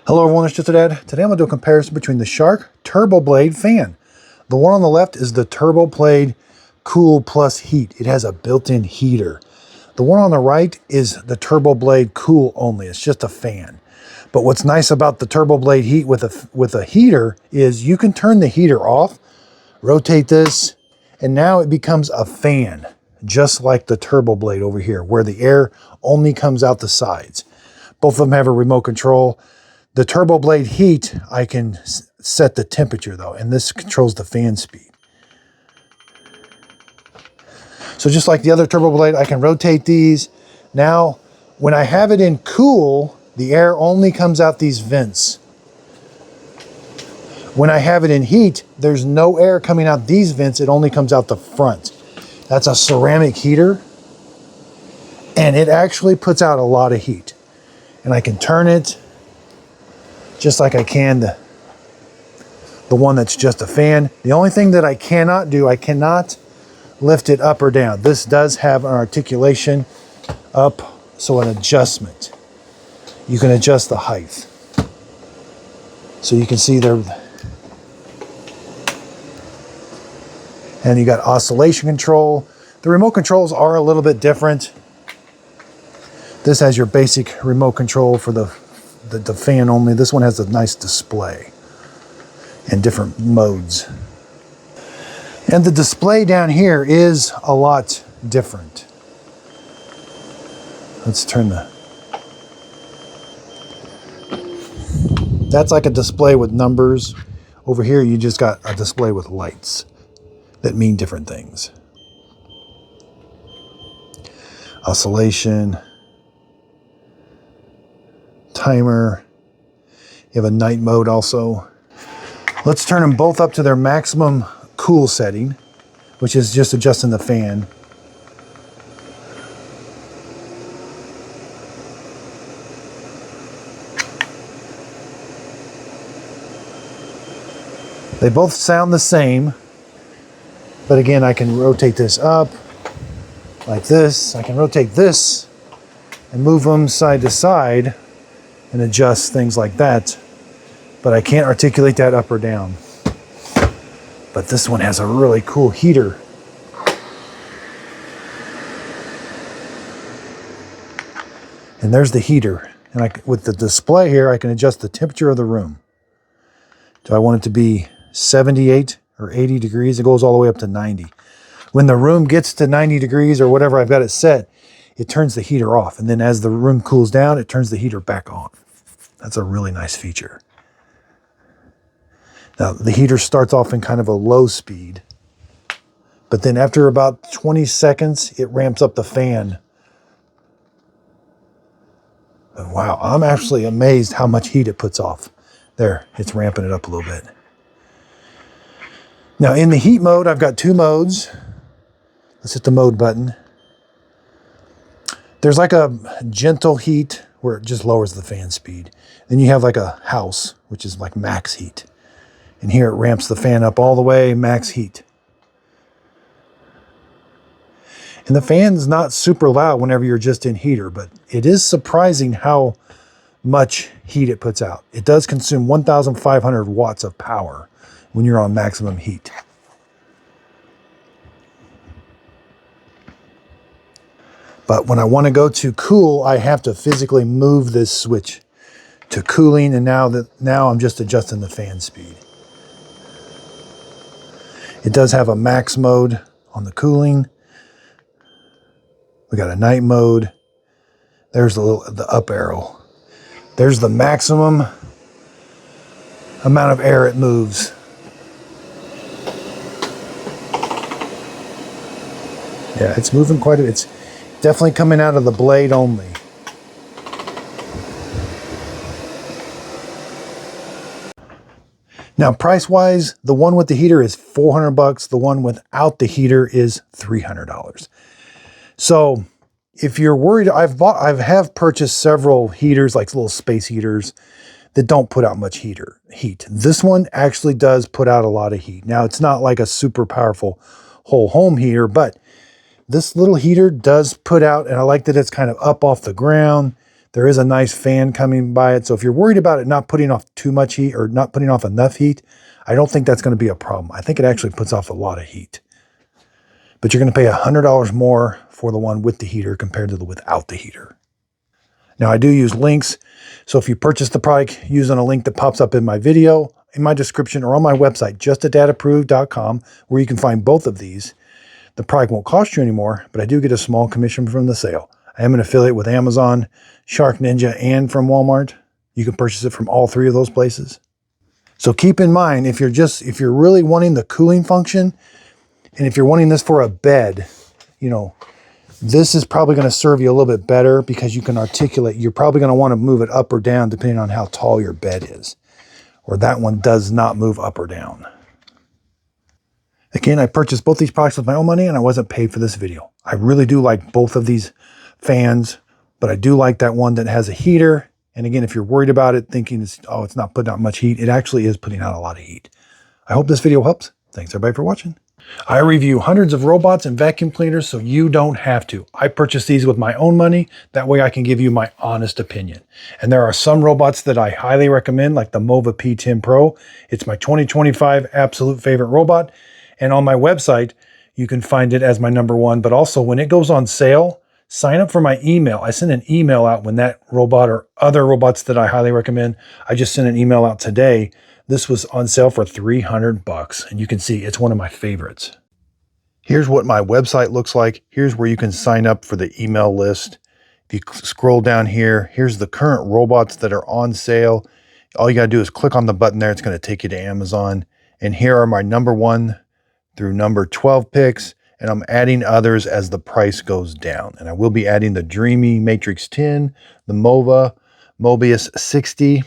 Hello everyone, it's Just a Dad. Today I'm going to do a comparison between the Shark TurboBlade fan. The one on the left is the TurboBlade Cool Plus Heat. It has a built-in heater. The one on the right is the TurboBlade Cool Only. It's just a fan. But what's nice about the TurboBlade Heat with a heater is you can turn the heater off, rotate this, and now it becomes a fan, just like the TurboBlade over here, where the air only comes out the sides. Both of them have a remote control. The TurboBlade Heat, I can set the temperature though, and this controls the fan speed. So just like the other TurboBlade, I can rotate these. Now, when I have it in cool, the air only comes out these vents. When I have it in heat, there's no air coming out these vents, it only comes out the front. That's a ceramic heater, and it actually puts out a lot of heat. And I can turn it just like I can the one that's just a fan. The only thing that I cannot do, I cannot lift it up or down. This does have an articulation up, so an adjustment. You can adjust the height. So you can see there. And you got oscillation control. The remote controls are a little bit different. This has your basic remote control for the fan only. This one has a nice display and different modes. And the display down here is a lot different. Let's turn that's like a display with numbers. Over here, you just got a display with lights that mean different things. Oscillation. Timer. You have a night mode also. Let's turn them both up to their maximum cool setting, which is just adjusting the fan. They both sound the same, but again, I can rotate this up like this. I can rotate this and move them side to side and adjust things like that, but I can't articulate that up or down. But this one has a really cool heater. And there's the heater. And with the display here, I can adjust the temperature of the room. Do I want it to be 78 or 80 degrees? It goes all the way up to 90. When the room gets to 90 degrees or whatever I've got it set, it turns the heater off. And then as the room cools down, it turns the heater back on. That's a really nice feature. Now, the heater starts off in kind of a low speed, but then after about 20 seconds, it ramps up the fan. And wow, I'm actually amazed how much heat it puts off. There, it's ramping it up a little bit. Now, in the heat mode, I've got two modes. Let's hit the mode button. There's like a gentle heat where it just lowers the fan speed. Then you have like a house, which is like max heat. And here it ramps the fan up all the way, max heat. And the fan's not super loud whenever you're just in heater, but it is surprising how much heat it puts out. It does consume 1,500 watts of power when you're on maximum heat. But when I want to go to cool, I have to physically move this switch to cooling, and now I'm just adjusting the fan speed. It does have a max mode on the cooling. We got a night mode. There's the up arrow. There's the maximum amount of air it moves. Yeah, it's moving quite a bit. It's definitely coming out of the blade only. Now, price-wise, the one with the heater is $400. The one without the heater is $300. So, if you're worried, I have purchased several heaters, like little space heaters, that don't put out much heat. This one actually does put out a lot of heat. Now, it's not like a super powerful whole home heater, but this little heater does put out, and I like that it's kind of up off the ground. There is a nice fan coming by it. So if you're worried about it not putting off too much heat or not putting off enough heat, I don't think that's going to be a problem. I think it actually puts off a lot of heat. But you're going to pay $100 more for the one with the heater compared to the without the heater. Now I do use links. So if you purchase the product using a link that pops up in my video, in my description, or on my website, justadadapproved.com, where you can find both of these, the product won't cost you anymore, but I do get a small commission from the sale. I am an affiliate with Amazon, Shark Ninja, and from Walmart. You can purchase it from all three of those places. So keep in mind, if you're really wanting the cooling function, and if you're wanting this for a bed, you know, this is probably going to serve you a little bit better because you can articulate. You're probably going to want to move it up or down depending on how tall your bed is. Or that one does not move up or down. Again, I purchased both these products with my own money and I wasn't paid for this video. I really do like both of these fans, but I do like that one that has a heater. And again, if you're worried about it, thinking it's not putting out much heat, it actually is putting out a lot of heat. I hope this video helps. Thanks everybody for watching. I review hundreds of robots and vacuum cleaners so you don't have to. I purchased these with my own money. That way I can give you my honest opinion. And there are some robots that I highly recommend, like the Mova P10 Pro. It's my 2025 absolute favorite robot. And on my website, you can find it as my #1. But also when it goes on sale, sign up for my email. I send an email out when that robot or other robots that I highly recommend. I just sent an email out today. This was on sale for $300, and you can see it's one of my favorites. Here's what my website looks like. Here's where you can sign up for the email list. If you scroll down here, here's the current robots that are on sale. All you gotta do is click on the button there. It's gonna take you to Amazon. And here are my #1 through #12 picks, and I'm adding others as the price goes down. And I will be adding the Dreamy Matrix 10, the Mova Mobius 60.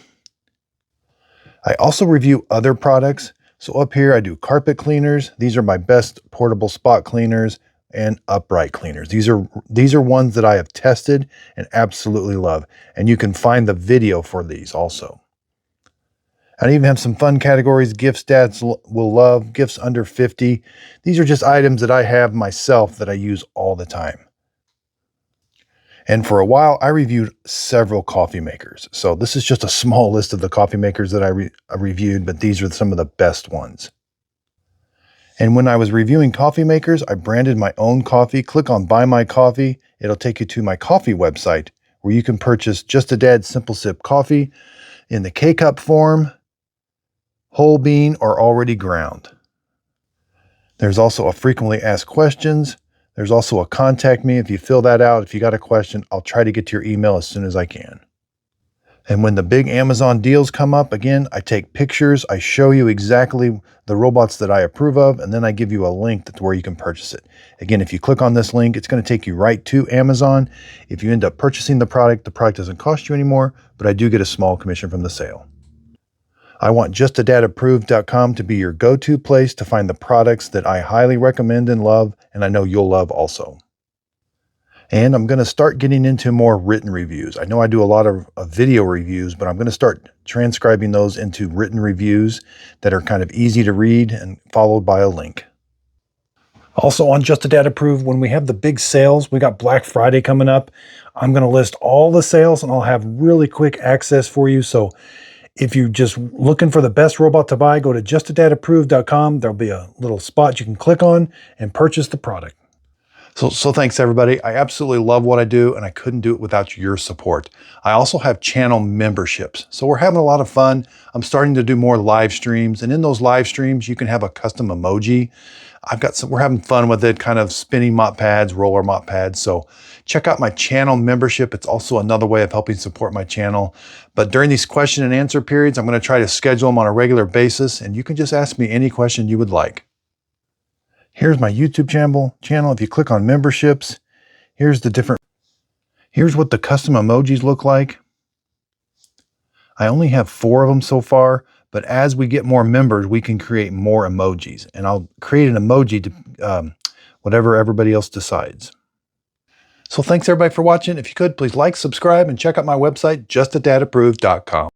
I also review other products. So up here, I do carpet cleaners. These are my best portable spot cleaners and upright cleaners. These are ones that I have tested and absolutely love. And you can find the video for these also. I even have some fun categories, gifts dads will love, gifts under 50. These are just items that I have myself that I use all the time. And for a while, I reviewed several coffee makers. So this is just a small list of the coffee makers that I reviewed, but these are some of the best ones. And when I was reviewing coffee makers, I branded my own coffee. Click on Buy My Coffee. It'll take you to my coffee website where you can purchase Just a Dad Simple Sip coffee in the K-Cup form, whole bean, or already ground. There's also a frequently asked questions. There's also a contact me. If you fill that out, if you got a question, I'll try to get to your email as soon as I can. And when the big Amazon deals come up, again, I take pictures. I show you exactly the robots that I approve of, and then I give you a link that's where you can purchase it. Again, if you click on this link, it's going to take you right to Amazon. If you end up purchasing the product doesn't cost you anymore, but I do get a small commission from the sale. I want justadadapproved.com to be your go-to place to find the products that I highly recommend and love, and I know you'll love also. And I'm going to start getting into more written reviews. I know I do a lot of video reviews, but I'm going to start transcribing those into written reviews that are kind of easy to read and followed by a link. Also on Just a Dad Approved, when we have the big sales, we got Black Friday coming up. I'm going to list all the sales and I'll have really quick access for you. So if you're just looking for the best robot to buy, go to justadadapproved.com. There'll be a little spot you can click on and purchase the product. So thanks everybody. I absolutely love what I do and I couldn't do it without your support. I also have channel memberships. So we're having a lot of fun. I'm starting to do more live streams, and in those live streams, you can have a custom emoji. We're having fun with it, kind of spinning mop pads, roller mop pads. So check out my channel membership. It's also another way of helping support my channel. But during these question and answer periods, I'm going to try to schedule them on a regular basis, and you can just ask me any question you would like. Here's my YouTube channel. If you click on memberships, here's what the custom emojis look like. I only have 4 of them so far, but as we get more members, we can create more emojis, and I'll create an emoji to whatever everybody else decides. So thanks everybody for watching. If you could, please like, subscribe, and check out my website, justadadapproved.com.